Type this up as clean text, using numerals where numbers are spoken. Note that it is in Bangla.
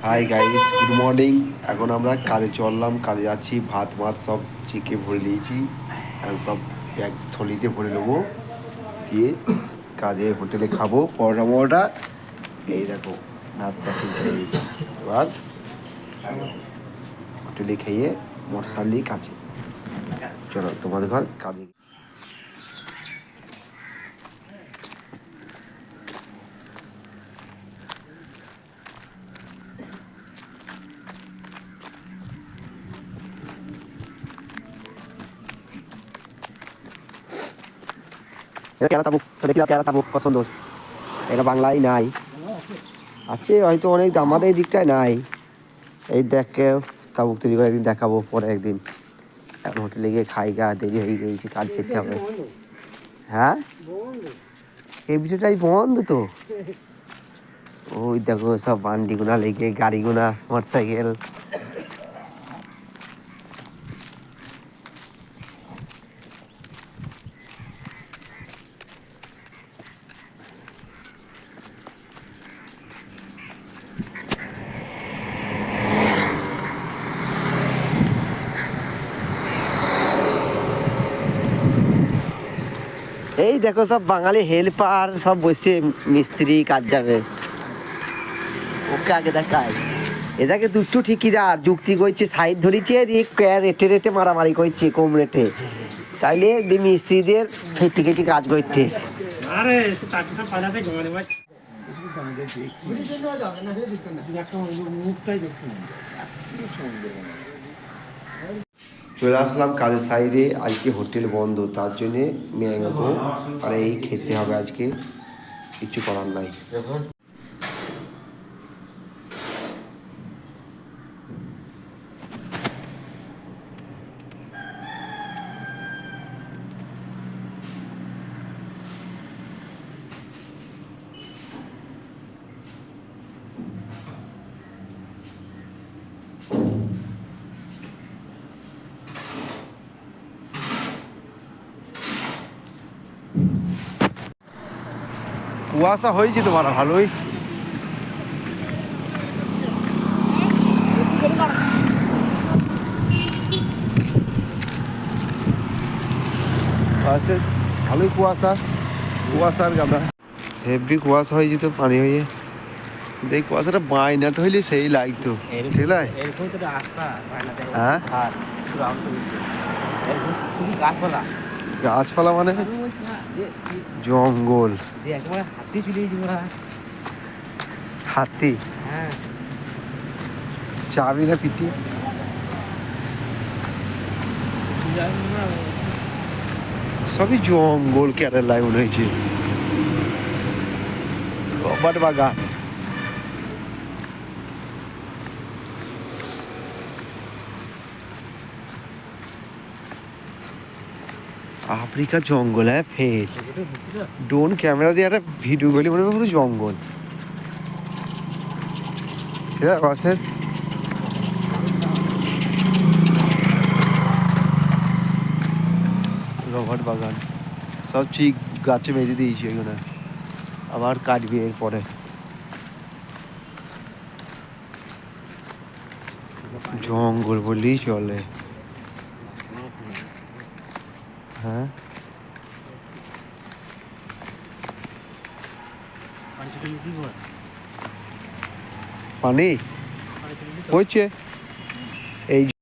Hi guys, good morning. এখন আমরা কাজে চললাম, কাজে যাচ্ছি। ভাত সব চিকে ভরে নিয়েছি, আর সব ব্যাগ থলিতে ভরে নেবো, দিয়ে কাজে হোটেলে খাবো পরোটা। এই দেখো ভাত প্যাকিং করে নিয়েছি। এবার হোটেলে খেয়ে মোটরসাইকেল নিয়ে কাজে চলো, তোমাদের ঘর কাজে। কেরা তাবুক দেখলাম, কেরা তাবুক পছন্দ, এটা বাংলায় নাই, আছে হয়তো অনেক, আমাদের এই দিকটায় নাই। এই দেখে তাবুক তৈরি করে একদিন দেখাবো, পরে একদিন। এখন হোটেলে গিয়ে খাই, গা দেরি হয়ে গেছে, কাজ যেতে হবে। হ্যাঁ, এই ভিডিওটাই বন্ধ তো। ওই দেখো সব বান্ডিগুনা লেগে, গাড়িগুনা, মোটরসাইকেল। এই দেখো সব বাঙালি হেল্পার সব বসে, মিস্ত্রি কাজ যাবে। ওকে আগে দেখায়, এটাকে দুটো ঠিকিদার যুক্তি করছে, সাইড ধরেছে, রেটে রেটে মারামারি করছে কম রেটে, তাইলে মিস্ত্রিদের ফেটে কেটে কাজ করতে। চলে আসলাম কাজের সাইডে। আজকে হোটেল বন্ধ, তার জন্যে ম্যাঙ্গো আর এই খেতে হবে আজকে, কিছু করার নাই। কুয়াশা হয়েছে তোমার ভালোই। ভালোই কুয়াশা, কুয়াশার গাদা, হেভি কুয়াশা হয়েছে তো, পানি হয়ে। দেখ কুয়াশাটা বাইনাট হইলে সেই লাগতো, ঠিক আছে? হ্যাঁ, গাছপালা মানে জঙ্গল, হাতি, চাবি না পিটি, সবই জঙ্গল কেরালায় মনে হয়েছে। রবার বাগান, আফ্রিকা জঙ্গল। হ্যাঁ ফেল, ড্রোন ক্যামেরা দিয়ে একটা ভিডিও করলে মনে হয় পুরো জঙ্গল। ঠিক আছে বাসের রবার বাগান, সব ঠিক গাছে বেঁধে দিয়েছি এখানে, আবার কাটবি এরপরে। জঙ্গল বললেই চলে। হ্যাঁ, পানি হয়েছে এই